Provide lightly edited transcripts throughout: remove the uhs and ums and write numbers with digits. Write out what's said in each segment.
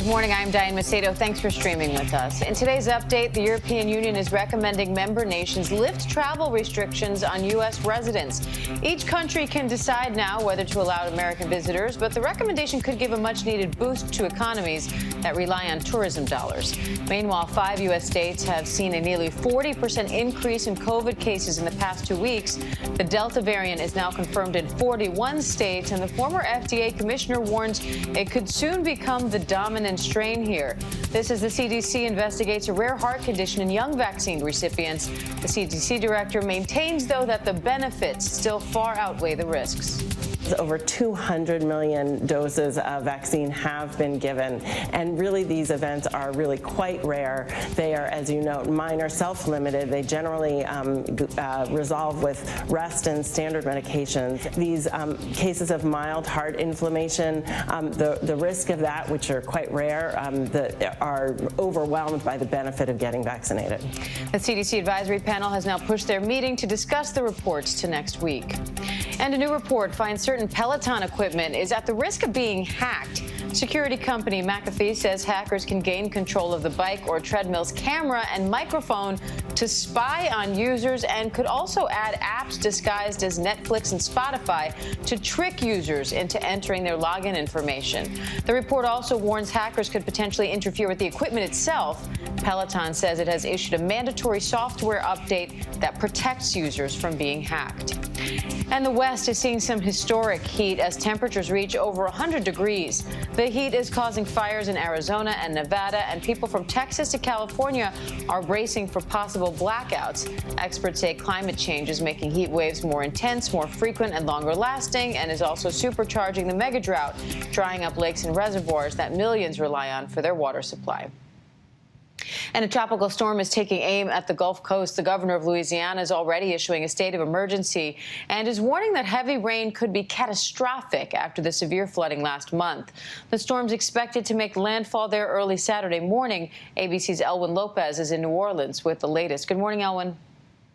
Good morning, I'm Diane Macedo. Thanks for streaming with us. In today's update, the European Union is recommending member nations lift travel restrictions on U.S. residents. Each country can decide now whether to allow American visitors, but the recommendation could give a much-needed boost to economies that rely on tourism dollars. Meanwhile, 5 U.S. states have seen a nearly 40% increase in COVID cases in the past 2 weeks. The Delta variant is now confirmed in 41 states, and the former FDA commissioner warns it could soon become the dominant strain here. This as the CDC investigates a rare heart condition in young vaccine recipients. The CDC director maintains, though, that the benefits still far outweigh the risks. Over 200 million doses of vaccine have been given, and really these events are really quite rare. They are, as you note, minor, self-limited. They generally resolve with rest and standard medications. These cases of mild heart inflammation, the risk of that, which are quite rare, are overwhelmed by the benefit of getting vaccinated. The CDC advisory panel has now pushed their meeting to discuss the reports to next week. And a new report finds certain Peloton equipment is at the risk of being hacked. Security company McAfee says hackers can gain control of the bike or treadmill's camera and microphone to spy on users, and could also add apps disguised as Netflix and Spotify to trick users into entering their login information. The report also warns hackers could potentially interfere with the equipment itself. Peloton says it has issued a mandatory software update that protects users from being hacked. And the West is seeing some historic heat as temperatures reach over 100 degrees. The heat is causing fires in Arizona and Nevada, and people from Texas to California are bracing for possible blackouts. Experts say climate change is making heat waves more intense, more frequent, and longer lasting, and is also supercharging the mega drought, drying up lakes and reservoirs that millions rely on for their water supply. And a tropical storm is taking aim at the Gulf Coast. The governor of Louisiana is already issuing a state of emergency and is warning that heavy rain could be catastrophic after the severe flooding last month. The storm's expected to make landfall there early Saturday morning. ABC's Elwin Lopez is in New Orleans with the latest. Good morning, Elwin.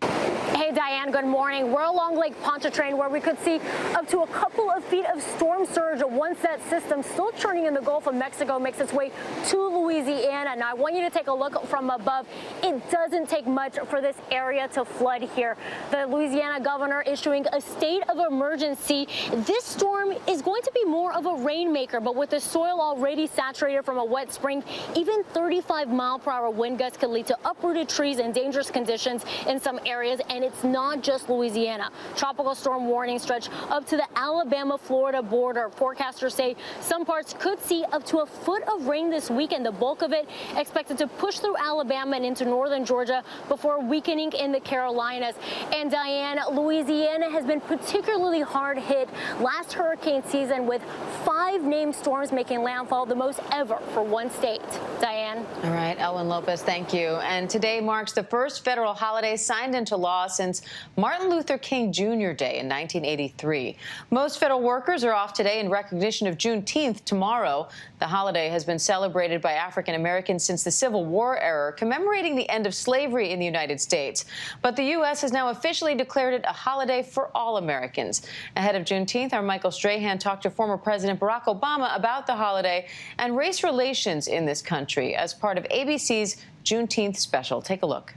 Hey, Diane, good morning. We're along Lake Pontchartrain, where we could see up to a couple of feet of storm surge once that system still churning in the Gulf of Mexico makes its way to Louisiana. Now, I want you to take a look from above. It doesn't take much for this area to flood here. The Louisiana governor issuing a state of emergency. This storm is going to be more of a rainmaker, but with the soil already saturated from a wet spring, even 35-mile-per-hour wind gusts could lead to uprooted trees and dangerous conditions in some areas. And it's not just Louisiana. Tropical storm warnings stretch up to the Alabama-Florida border. Forecasters say some parts could see up to a foot of rain this weekend. The bulk of it expected to push through Alabama and into northern Georgia before weakening in the Carolinas. And Diane, Louisiana has been particularly hard hit last hurricane season, with 5 named storms making landfall, the most ever for one state. Diane? All right, Elwin Lopez, thank you. And today marks the first federal holiday signed into law since Martin Luther King Jr. Day in 1983. Most federal workers are off today in recognition of Juneteenth tomorrow. The holiday has been celebrated by African Americans since the Civil War era, commemorating the end of slavery in the United States. But the U.S. has now officially declared it a holiday for all Americans. Ahead of Juneteenth, our Michael Strahan talked to former President Barack Obama about the holiday and race relations in this country as part of ABC's Juneteenth special. Take a look.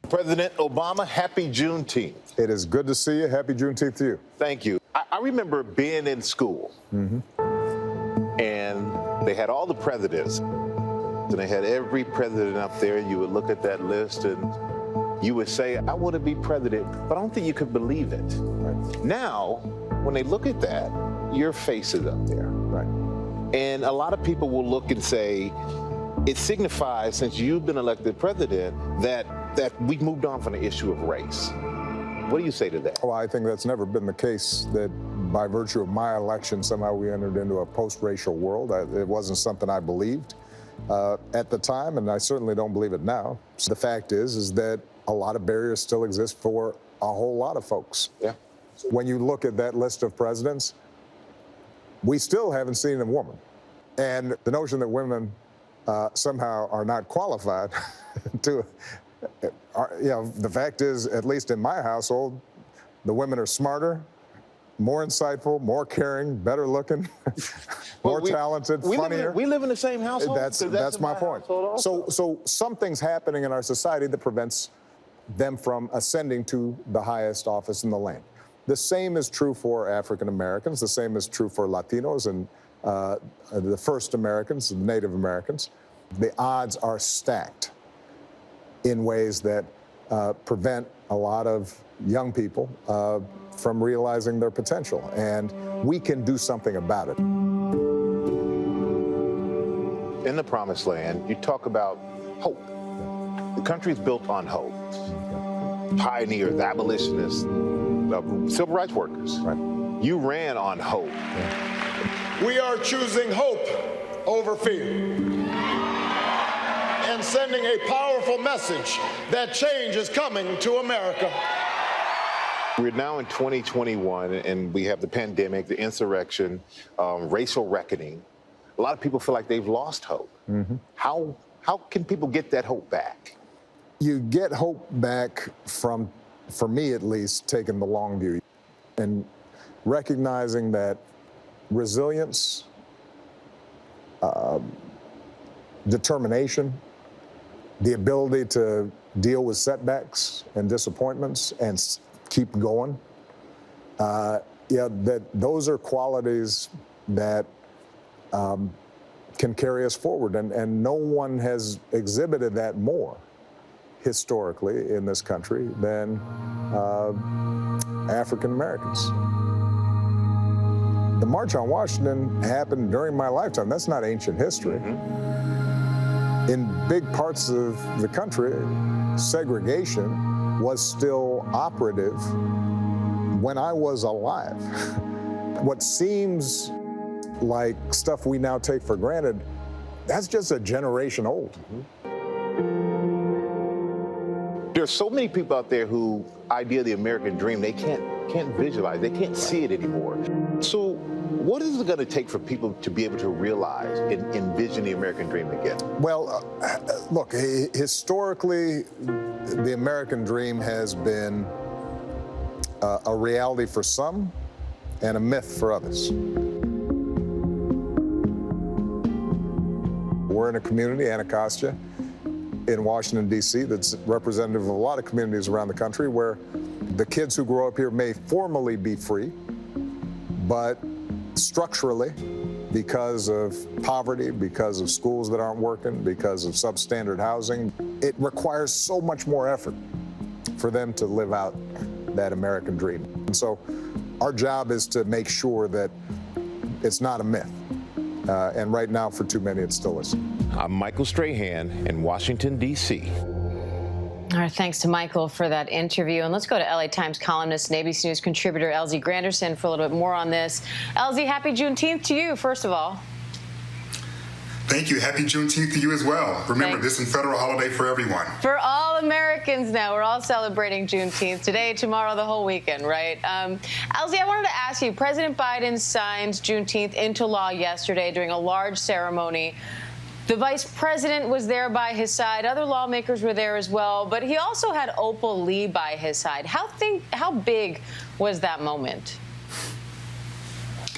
President Obama, happy Juneteenth. It is good to see you. Happy Juneteenth to you. Thank you. I remember being in school, and they had all the presidents, and they had every president up there, and you would look at that list, and you would say, I want to be president, but I don't think you could believe it. Right. Now, when they look at that, your face is up there. Right. And a lot of people will look and say, it signifies, since you've been elected president, that we've moved on from the issue of race. What do you say to that? Well, I think that's never been the case, that by virtue of my election, somehow we entered into a post-racial world. It wasn't something I believed at the time, and I certainly don't believe it now. So the fact is that a lot of barriers still exist for a whole lot of folks. Yeah. When you look at that list of presidents, we still haven't seen a woman. And the notion that women somehow are not qualified to, the fact is, at least in my household, the women are smarter, more insightful, more caring, better looking, more talented, funnier. We live in the same household. That's my point. So something's happening in our society that prevents them from ascending to the highest office in the land. The same is true for African Americans. The same is true for Latinos and the first Americans, the Native Americans. The odds are stacked in ways that prevent a lot of young people from realizing their potential, and we can do something about it. In the Promised Land, you talk about hope. The country's built on hope. Pioneers, abolitionists, civil rights workers. Right. You ran on hope. We are choosing hope over fear and sending a powerful message that change is coming to America. We're now in 2021, and we have the pandemic, the insurrection, racial reckoning. A lot of people feel like they've lost hope. Mm-hmm. How can people get that hope back? You get hope back from, for me at least, taking the long view and recognizing that resilience, determination, the ability to deal with setbacks and disappointments and keep going, that those are qualities that can carry us forward, and no one has exhibited that more historically in this country than African Americans. The March on Washington happened during my lifetime. That's not ancient history. Mm-hmm. In big parts of the country, segregation was still operative when I was alive. What seems like stuff we now take for granted, that's just a generation old. Mm-hmm. There's so many people out there who idea the American dream, they can't visualize, they can't see it anymore. So what is it going to take for people to be able to realize and envision the American dream again? Well, look, historically, the American dream has been a reality for some and a myth for others. We're in a community, Anacostia, in Washington, D.C., that's representative of a lot of communities around the country where the kids who grow up here may formally be free, but structurally, because of poverty, because of schools that aren't working, because of substandard housing, it requires so much more effort for them to live out that American dream. And so our job is to make sure that it's not a myth. And right now, for too many, it still is. I'm Michael Strahan in Washington, D.C. All right, thanks to Michael for that interview. And let's go to LA Times columnist and ABC News contributor Elsie Granderson for a little bit more on this. Elsie, happy Juneteenth to you, first of all. Thank you. Happy Juneteenth to you as well. Remember, this is a federal holiday for everyone. For all Americans now. We're all celebrating Juneteenth today, tomorrow, the whole weekend, right? Elsie, I wanted to ask you, President Biden signed Juneteenth into law yesterday during a large ceremony. The vice president was there by his side. Other lawmakers were there as well. But he also had Opal Lee by his side. How big was that moment?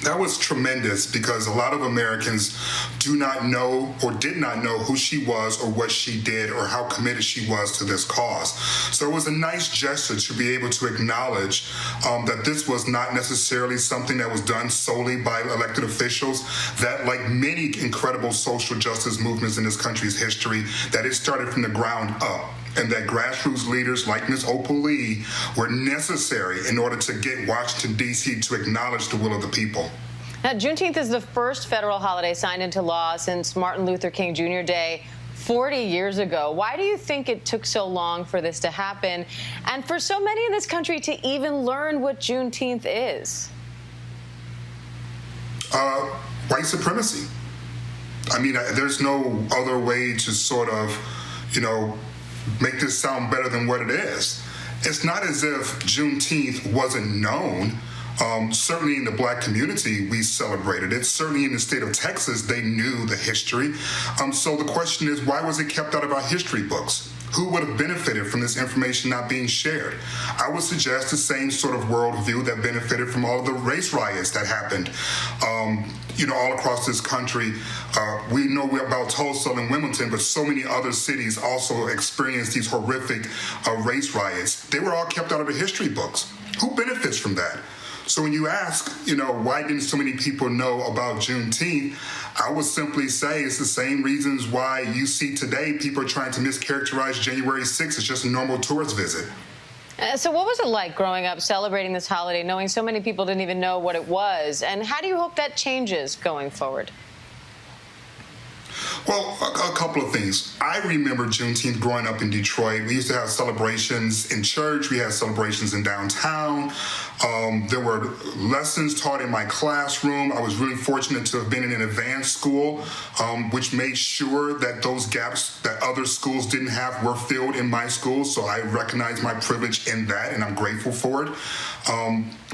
That was tremendous because a lot of Americans do not know or did not know who she was or what she did or how committed she was to this cause. So it was a nice gesture to be able to acknowledge that this was not necessarily something that was done solely by elected officials, that like many incredible social justice movements in this country's history, that it started from the ground up. And that grassroots leaders like Ms. Opal Lee were necessary in order to get Washington, D.C. to acknowledge the will of the people. Now, Juneteenth is the first federal holiday signed into law since Martin Luther King Jr. Day 40 years ago. Why do you think it took so long for this to happen and for so many in this country to even learn what Juneteenth is? White supremacy. I mean, there's no other way to sort of, make this sound better than what it is. It's not as if Juneteenth wasn't known. Certainly in the Black community, we celebrated it. Certainly in the state of Texas, they knew the history. So the question is, why was it kept out of our history books? who would have benefited from this information not being shared. I would suggest the same sort of worldview that benefited from all of the race riots that happened, all across this country. We know about Tulsa and Wilmington, but so many other cities also experienced these horrific race riots. They were all kept out of the history books. Who benefits from that? So when you ask, why didn't so many people know about Juneteenth, I would simply say it's the same reasons why you see today people are trying to mischaracterize January 6th as just a normal tourist visit. So what was it like growing up celebrating this holiday, knowing so many people didn't even know what it was? And how do you hope that changes going forward? Well, a couple of things. I remember Juneteenth growing up in Detroit. We used to have celebrations in church. We had celebrations in downtown. There were lessons taught in my classroom. I was really fortunate to have been in an advanced school, which made sure that those gaps that other schools didn't have were filled in my school. So I recognize my privilege in that, and I'm grateful for it.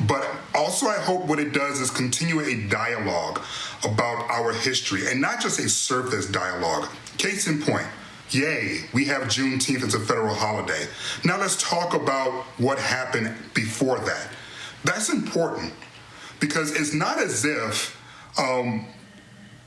But also I hope what it does is continue a dialogue about our history, and not just a surface dialogue. Case in point, yay, we have Juneteenth as a federal holiday. Now let's talk about what happened before that. That's important because it's not as if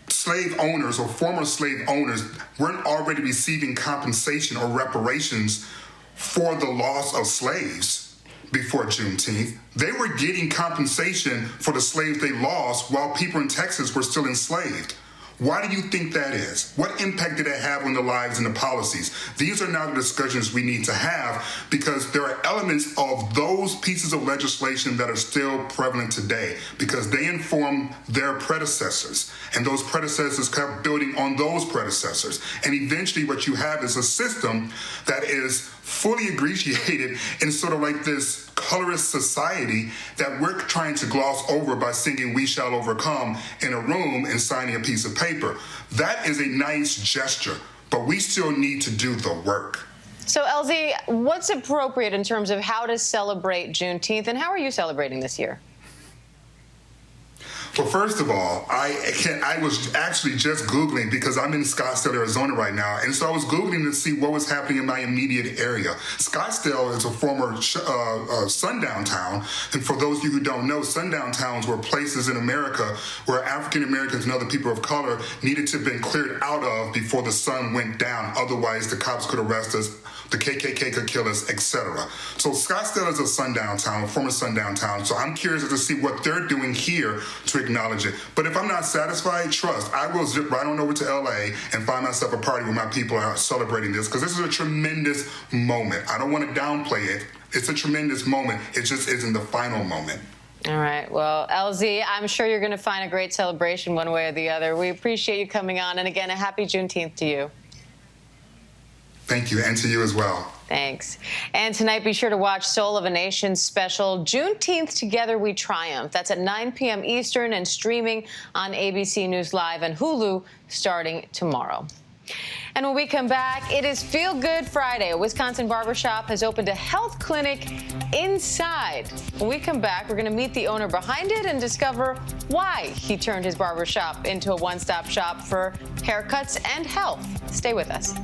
slave owners or former slave owners weren't already receiving compensation or reparations for the loss of slaves before Juneteenth. They were getting compensation for the slaves they lost while people in Texas were still enslaved. Why do you think that is? What impact did it have on the lives and the policies? These are now the discussions we need to have because there are elements of those pieces of legislation that are still prevalent today because they inform their predecessors, and those predecessors kept building on those predecessors. And eventually what you have is a system that is fully ingratiated in sort of like this colorist society that we're trying to gloss over by singing "We Shall Overcome" in a room and signing a piece of paper. That is a nice gesture, but we still need to do the work. So, LZ, what's appropriate in terms of how to celebrate Juneteenth, and how are you celebrating this year? Well, first of all, I was actually just Googling because I'm in Scottsdale, Arizona right now. And so I was Googling to see what was happening in my immediate area. Scottsdale is a former sundown town. And for those of you who don't know, sundown towns were places in America where African Americans and other people of color needed to have been cleared out of before the sun went down. Otherwise, the cops could arrest us, the KKK could kill us, etc. So Scottsdale is a sundown town, a former sundown town. So I'm curious to see what they're doing here to acknowledge it. But if I'm not satisfied, trust, I will zip right on over to LA and find myself a party where my people are celebrating this, because this is a tremendous moment. I don't want to downplay it. It's a tremendous moment. It just isn't the final moment. All right. Well, LZ, I'm sure you're going to find a great celebration one way or the other. We appreciate you coming on. And again, a happy Juneteenth to you. Thank you, and to you as well. Thanks. And tonight, be sure to watch Soul of a Nation special, Juneteenth Together We Triumph. That's at 9 p.m. Eastern and streaming on ABC News Live and Hulu starting tomorrow. And when we come back, it is Feel Good Friday. A Wisconsin barbershop has opened a health clinic inside. When we come back, we're going to meet the owner behind it and discover why he turned his barbershop into a one-stop shop for haircuts and health. Stay with us.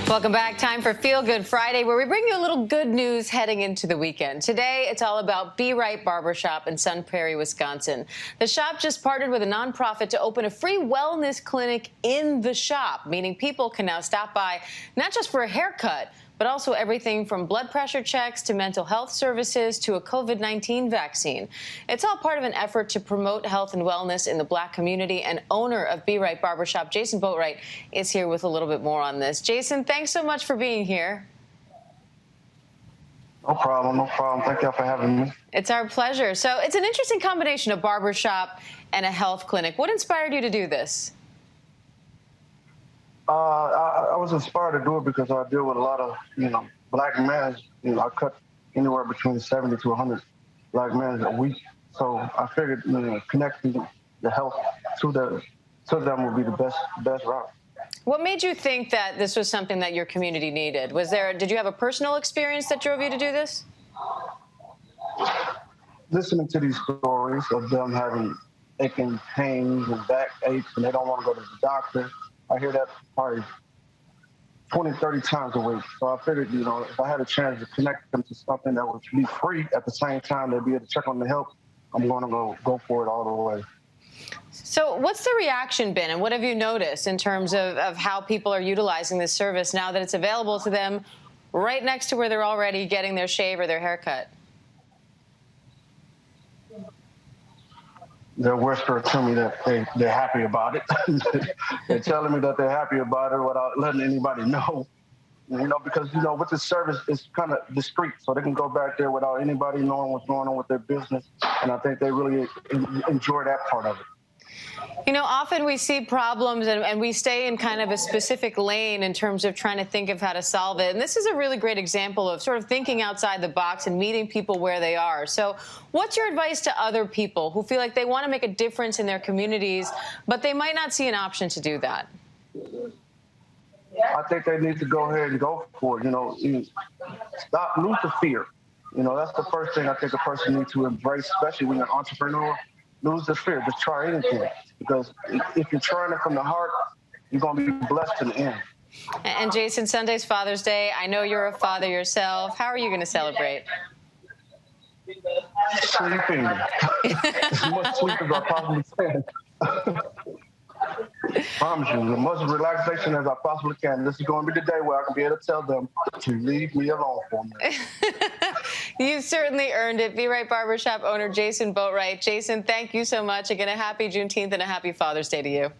Welcome back. Time for Feel Good Friday, where we bring you a little good news heading into the weekend. Today, it's all about B.RIGHT Barbershop in Sun Prairie, Wisconsin. The shop just partnered with a nonprofit to open a free wellness clinic in the shop, meaning people can now stop by not just for a haircut, but also everything from blood pressure checks to mental health services to a COVID-19 vaccine. It's all part of an effort to promote health and wellness in the Black community, and owner of B.RIGHT Barbershop, Jason Boatwright, is here with a little bit more on this. Jason, thanks so much for being here. No problem, no problem. Thank you for having me. It's our pleasure. So it's an interesting combination of barbershop and a health clinic. What inspired you to do this? I was inspired to do it because I deal with a lot of, Black men. I cut anywhere between 70 to 100 like, man, a week. So I figured, connecting the health to them would be the best route. What made you think that this was something that your community needed? Did you have a personal experience that drove you to do this? Listening to these stories of them having aching pains and back aches and they don't want to go to the doctor. I hear that probably 20, 30 times a week. So I figured, if I had a chance to connect them to something that would be free at the same time, they'd be able to check on the health, I'm going to go for it all the way. So what's the reaction been, and what have you noticed in terms of how people are utilizing this service now that it's available to them right next to where they're already getting their shave or their haircut? They're whispering to me that they're happy about it. They're telling me that they're happy about it without letting anybody know. Because, with this service, it's kind of discreet, so they can go back there without anybody knowing what's going on with their business. And I think they really enjoy that part of it. Often we see problems and we stay in kind of a specific lane in terms of trying to think of how to solve it. And this is a really great example of sort of thinking outside the box and meeting people where they are. So what's your advice to other people who feel like they want to make a difference in their communities, but they might not see an option to do that? I think they need to go ahead and go for it. Lose the fear. That's the first thing I think a person needs to embrace, especially when you're an entrepreneur. Lose the fear. Just try anything. Because if you're trying it from the heart, you're going to be blessed in the end. And Jason, Sunday's Father's Day. I know you're a father yourself. How are you going to celebrate? Sleeping. As much sleep as I possibly can. I promise you, as much relaxation as I possibly can. This is going to be the day where I can be able to tell them to leave me alone for a minute. You certainly earned it. B.RIGHT Barbershop owner Jason Boatwright. Jason, thank you so much. Again, a happy Juneteenth and a happy Father's Day to you.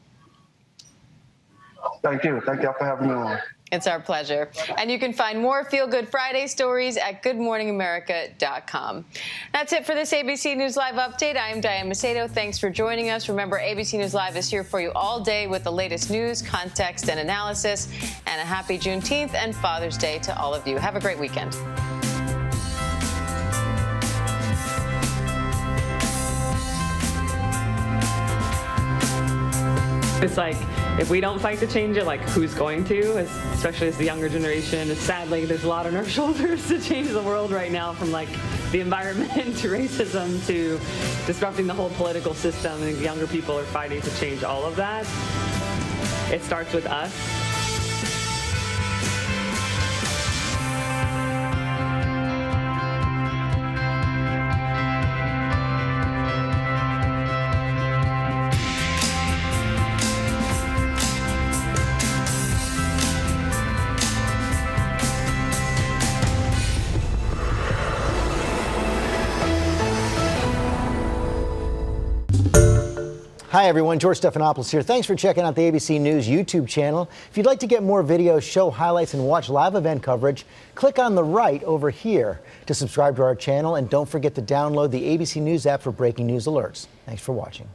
Thank you. Thank you for having me on. It's our pleasure. And you can find more Feel Good Friday stories at goodmorningamerica.com. That's it for this ABC News Live update. I am Diane Macedo. Thanks for joining us. Remember, ABC News Live is here for you all day with the latest news, context, and analysis. And a happy Juneteenth and Father's Day to all of you. Have a great weekend. It's like, if we don't fight to change it, like, who's going to? Especially as the younger generation. Sadly, there's a lot on our shoulders to change the world right now, from like the environment to racism to disrupting the whole political system. And younger people are fighting to change all of that. It starts with us. Hi everyone, George Stephanopoulos here. Thanks for checking out the ABC News YouTube channel. If you'd like to get more videos, show highlights, and watch live event coverage, click on the right over here to subscribe to our channel, and don't forget to download the ABC News app for breaking news alerts. Thanks for watching.